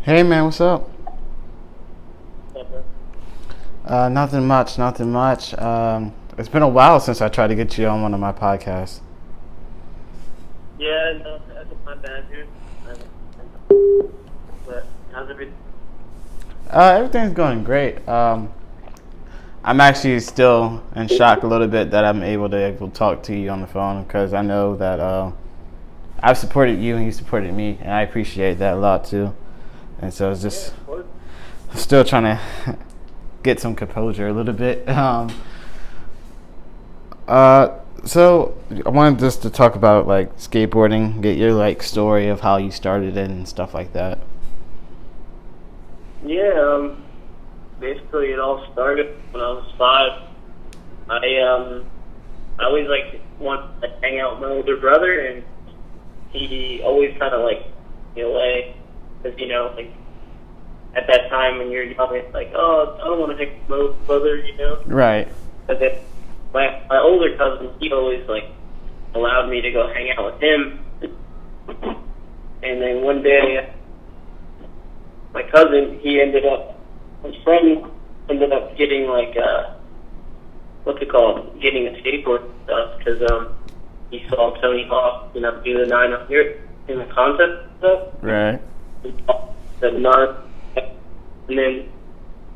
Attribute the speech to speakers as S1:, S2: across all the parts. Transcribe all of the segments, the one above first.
S1: Hey man, what's up? Nothing much, nothing much. It's been a while since I tried to get you on one of my podcasts.
S2: Yeah, no, that's not bad, dude. But how's everything?
S1: Everything's going great. I'm actually still in shock a little bit that I'm able to talk to you on the phone because I know that I've supported you and you supported me, and I appreciate that a lot too. And so it's just still trying to get some composure a little bit. So I wanted just to talk about like skateboarding, get your like story of how you started it and stuff like that.
S2: Yeah, basically it all started when I was 5. I always like wanted to hang out with my older brother, and he always kind of like me away because like at that time when you're young, it's like, oh, I don't want to hang with my older brother.
S1: Right.
S2: But then my older cousin, he always like allowed me to go hang out with him. And then one day, my cousin, his friend ended up getting like getting a skateboard and stuff because he saw Tony Hawk, do the 900 in the contest and stuff.
S1: Right.
S2: And then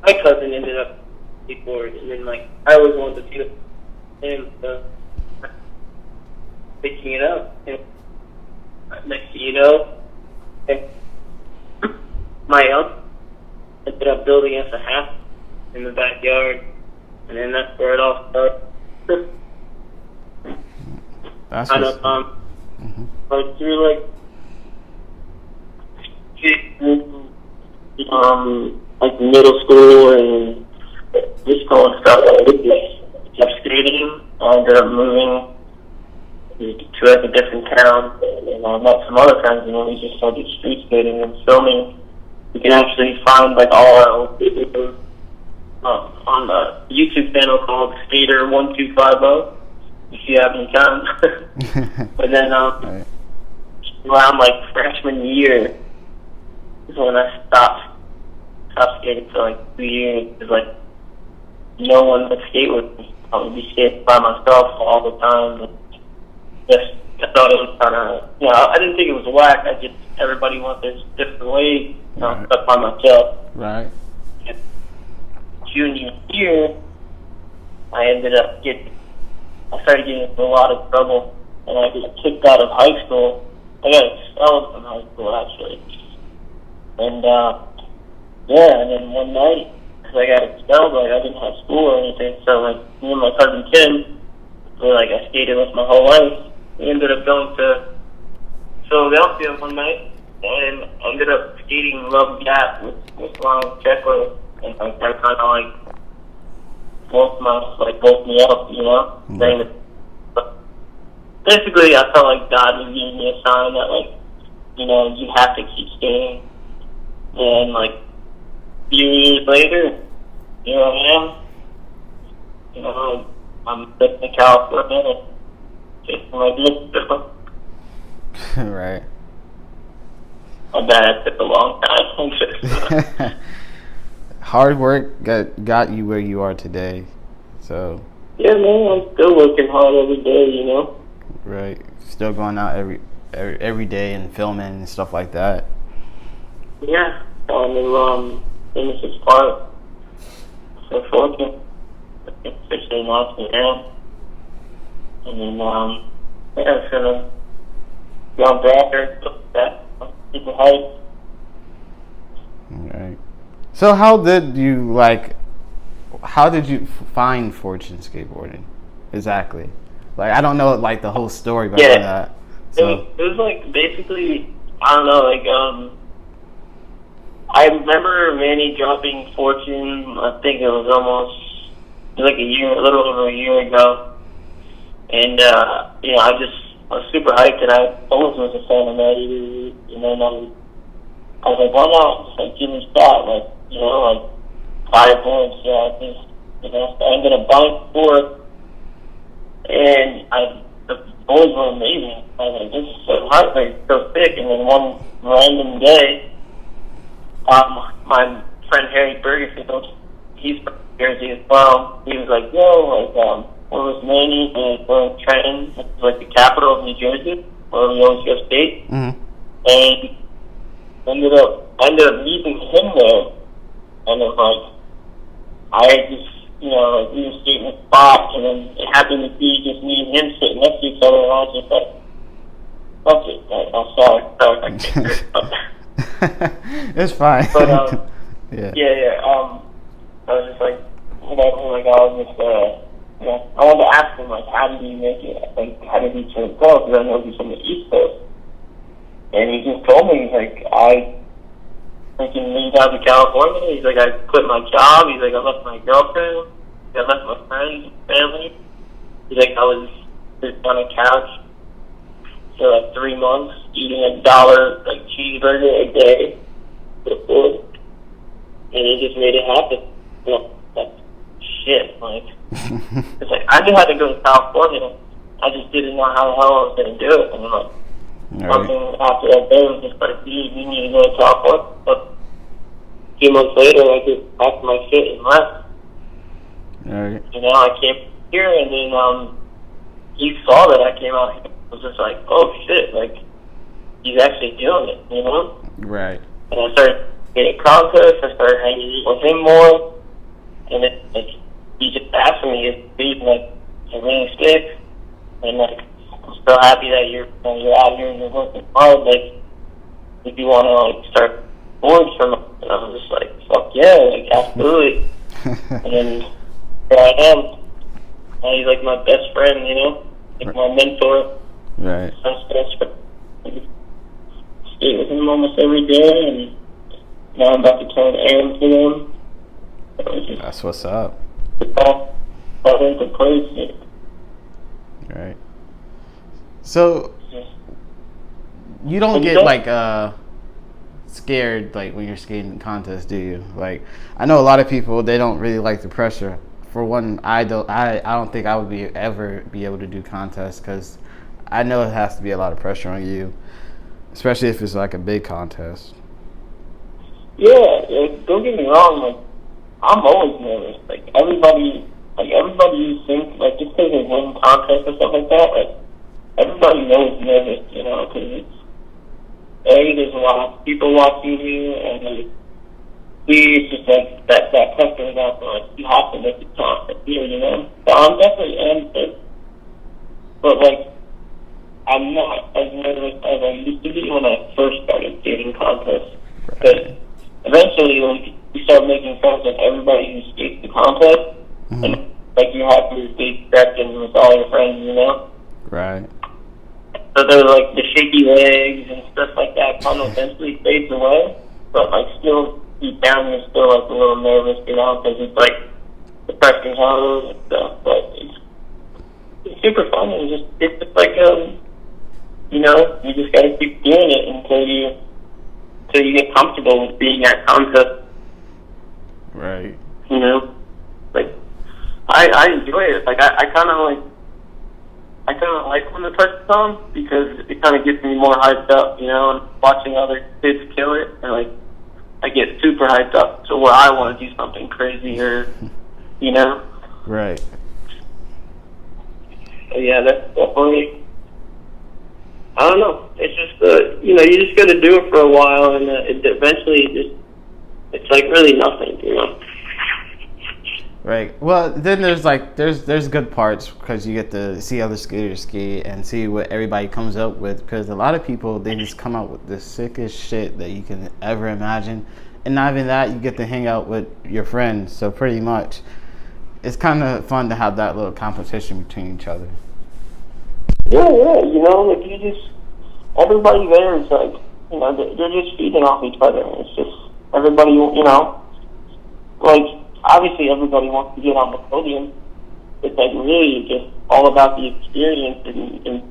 S2: my cousin ended up skateboard, and then like I always wanted to see him picking it up. And next thing you know, my uncle ended up building us a house in the backyard, and then that's where it all started.
S1: That's
S2: kind of but through like middle school and this kind of stuff. I kept skating. I ended up moving to a different town, and I met some other friends, and we just started street skating and filming. You can actually find like all our old videos on the YouTube channel called Skater1250 if you have any time. But then
S1: right.
S2: around like freshman year is when I stopped skating for like 2 years because like no one would skate with me. I would be skating by myself all the time. And just I thought it was kind of I didn't think it was whack. Everybody went their different ways. I stuck by myself.
S1: Right.
S2: And junior year, I started getting into a lot of trouble, and I got kicked out of high school. I got expelled from high school actually, and and then one night, because I got expelled, like I didn't have school or anything, so like me and my cousin Tim, I skated with my whole life. We ended up going to Philadelphia one night, and ended up skating Love Gap with Ryan Checkler, and like that kind of like woke me up, saying that. But basically, I felt like God was giving me a sign that you have to keep skating, and like a few years later, here I am. I'm living in California and chasing my dreams.
S1: Right.
S2: I bet it took a long time.
S1: Hard work got you where you are today. So.
S2: Yeah, man, I'm still working hard every day,
S1: Right. Still going out every day and filming and stuff like that.
S2: Yeah. On the Innocence Park. So fortunate. Officially launched it now. And then, it's gonna be on Bracker, that super hype.
S1: Right. So how did you find Fortune skateboarding? Exactly. Like I don't know like the whole story behind that. So.
S2: It was like basically I don't know, I remember Manny dropping Fortune, I think it was a little over a year ago. And I was super hyped, and I always was a fan of Maddie, and then I was like, why not just give me a shot, 5 points, so I ended up buying 4, and the boys were amazing. I was like, this is so hard, like, so thick. And then one random day, my friend Harry Ferguson, he's from Jersey as well. He was like, yo, like, what was Manny? And we're in Trenton, which is like the capital of New Jersey, where we always go skate.
S1: Mm-hmm.
S2: And I ended up meeting him there. And it was like, I just, you know, like, we were skating in the spot, and then it happened to be just me and him sitting next to each other, and I was just like, fuck it. I'm sorry. I can't do it.
S1: It's fine.
S2: But,
S1: yeah.
S2: I was just like, whatever, like, I was just, you know, I wanted to ask him, like, how did he make it? Like, how did he turn pro? Because I know he's from the East Coast. And he just told me, he's like, I freaking moved out to California. He's like, I quit my job. He's like, I left my girlfriend. I left my friends, family. He's like, I was just on a couch for like 3 months, eating $1 like cheeseburger a day for food, and he just made it happen. You know, that's shit. Like, it's like I knew how to go to California. I just didn't know how the hell I was gonna do it. And like, something after that day was just like, dude, you need to go to California. But a few months later, I just packed my shit and left.
S1: Right.
S2: You know, I came here, and then he saw that I came out here. I was just like, oh shit, like, he's actually doing it, you know?
S1: Right.
S2: And I started getting contests, I started hanging with him more, and it, like, he just asked me if he's like, a really stick, and like, I'm so happy that you're out here and you're working hard, like, if you want to, like, start boards from him. And I was just like, fuck yeah, like, absolutely. And then here I am. Now he's like my best friend, you know? Like my mentor.
S1: Right.
S2: My best friend. I skate with him almost every day, and now I'm about to turn Aaron to them. So
S1: that's what's up.
S2: It's all into place.
S1: Right. So, you don't get, like, scared, like, when you're skating contests, do you? Like, I know a lot of people, they don't really like the pressure. For one, I don't think I would ever be able to do contests, because I know it has to be a lot of pressure on you, especially if it's like a big contest.
S2: Yeah, don't get me wrong, like, I'm always nervous. Like, everybody you think, like, just because they win contests or stuff like that, like, everybody knows nervous, you know, because there's a lot of people watching you, and like, it's just like that pressure is out there, like, you have to make it content here, you know. So I'm definitely nervous, but like, I'm not as nervous as I used to be when I first started skating contests. But eventually, like, you start making friends with everybody who skates the contest, and like, you have your big sessions with all your friends, you know.
S1: Right.
S2: So there's like the shaky legs and stuff like that kind of eventually fades away, but like still deep down you're still like a little nervous, you know, because it's like the pressure's on and stuff. But it's super fun, and it's just like you know, you just gotta keep doing it until you get comfortable with being at contest.
S1: Right.
S2: You know, like I enjoy it. Like I kind of like when the pressure's on, because it kind of gets me more hyped up, you know, and watching other kids kill it, and like I get super hyped up to where I want to do something crazy, or, you know.
S1: Right.
S2: So yeah, that's definitely, I don't know. It's just you know, you just got to do it for a while, and it eventually it's like really nothing, you know.
S1: Right. Well, then there's good parts, because you get to see other skaters skate and see what everybody comes up with, because a lot of people, they just come out with the sickest shit that you can ever imagine, and not even that, you get to hang out with your friends, so pretty much it's kind of fun to have that little competition between each other.
S2: Yeah, you know, like, everybody there is like, you know, they're just feeding off each other. It's just everybody, you know, like, obviously everybody wants to get on the podium. It's like really just all about the experience and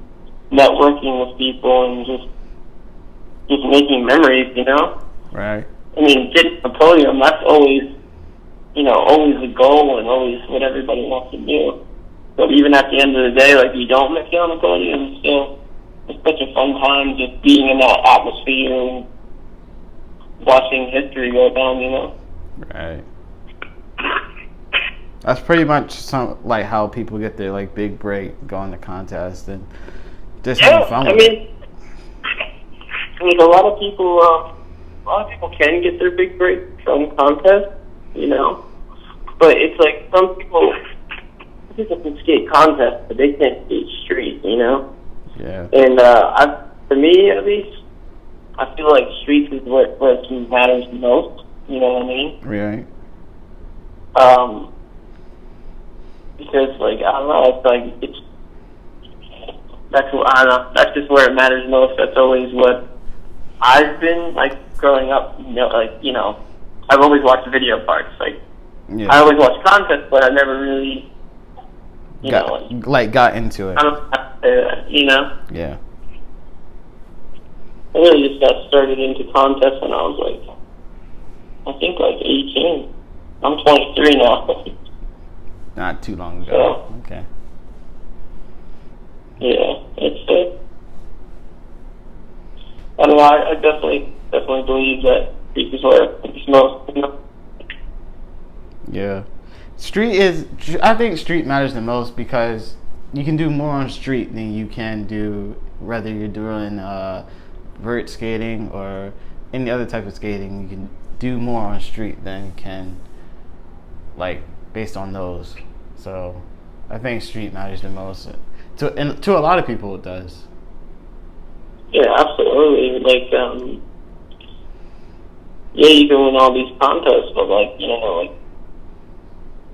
S2: networking with people and just making memories, you know?
S1: Right.
S2: I mean, getting on the podium, that's always, you know, always the goal and always what everybody wants to do. But even at the end of the day, like, you don't make it on the podium, it's such a fun time just being in that atmosphere and watching history go down, you know?
S1: Right. That's pretty much like how people get their like big break going to contests and just having fun with it.
S2: I mean, a lot of people can get their big break from contests, you know, but it's like some people can skate contests, but they can't skate street, you know.
S1: Yeah.
S2: And for me at least, I feel like streets is where it matters the most. You know what I mean?
S1: Right.
S2: Because like I don't know, it's like I don't know. That's just where it matters most. That's always what I've been like growing up. You know, I've always watched video parts. Like I always watched contests, but I never really,
S1: got into it.
S2: I don't know how to say that, you know?
S1: Yeah.
S2: I really just got started into contests when I was like, I think like 18. I'm 23 now.
S1: Not too long ago. So, okay.
S2: Yeah, it's I don't know. I definitely believe that street is where it's most. You know?
S1: Yeah, I think street matters the most because you can do more on street than you can do whether you're doing vert skating or any other type of skating. You can do more on street than you can like based on those. So I think street matters the most. To a lot of people, it does.
S2: Yeah, absolutely. Like, yeah, you can win all these contests, but like, you know, like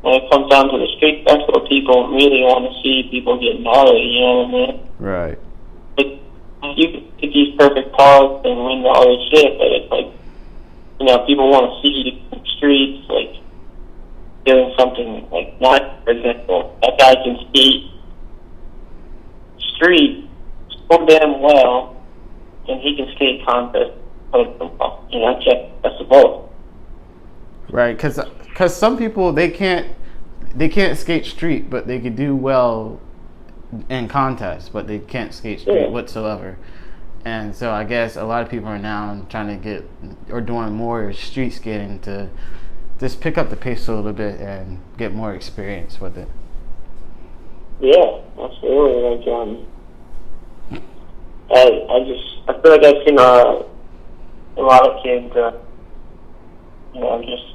S2: when it comes down to the street, that's what people really want to see. People get gnarly, you know what I mean?
S1: Right.
S2: Like, you can get these perfect cars and win all this shit, but it's like, you know, people want to see the streets, like, doing something like that. For example, that guy can skate street so damn well, and he can skate contest. You know, that's the both.
S1: Right, because some people they can't skate street, but they could do well in contests, but they can't skate street whatsoever. And so I guess a lot of people are now trying to get or doing more street skating to just pick up the pace a little bit and get more experience with it.
S2: Yeah, absolutely. Like, I feel like I've seen a lot of kids, you know, just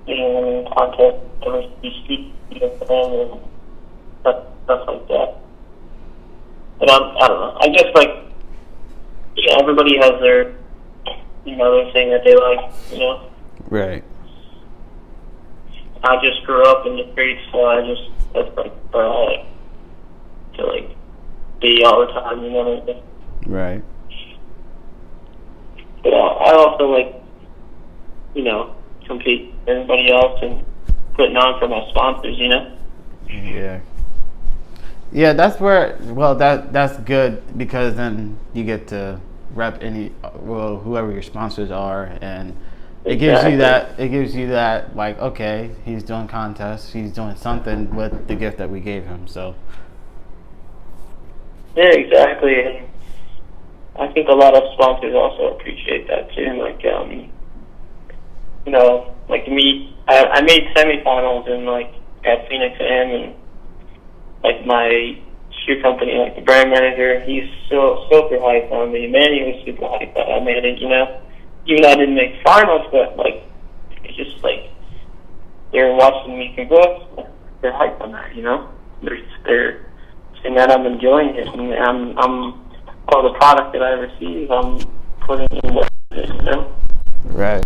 S2: getting in contact with these street and stuff like that. And I don't know. I guess like, yeah, everybody has their, you know, their thing that they like, you know.
S1: Right.
S2: I just grew up in the streets, so that's like where I like to like be all the time, you know what I mean?
S1: Right.
S2: But I also like, you know, compete with everybody else and putting on for my sponsors, you know?
S1: Yeah. Yeah, that's where, well, that's good because then you get to rep whoever your sponsors are, and it gives you that like, okay, he's doing contests, he's doing something with the gift that we gave him, so.
S2: Yeah, exactly. And I think a lot of sponsors also appreciate that too. Like, you know, like me, I made semifinals in like at Phoenix M, and like my shoe company, like the brand manager, he's so super hyped on me. Manny was super hyped that I made it, you know. Even though I didn't make finals, but like it's just like they're watching me progress. They're hyped on that, you know. They're saying that I'm enjoying it, and I'm all the product that I receive, I'm putting in work, you know.
S1: Right.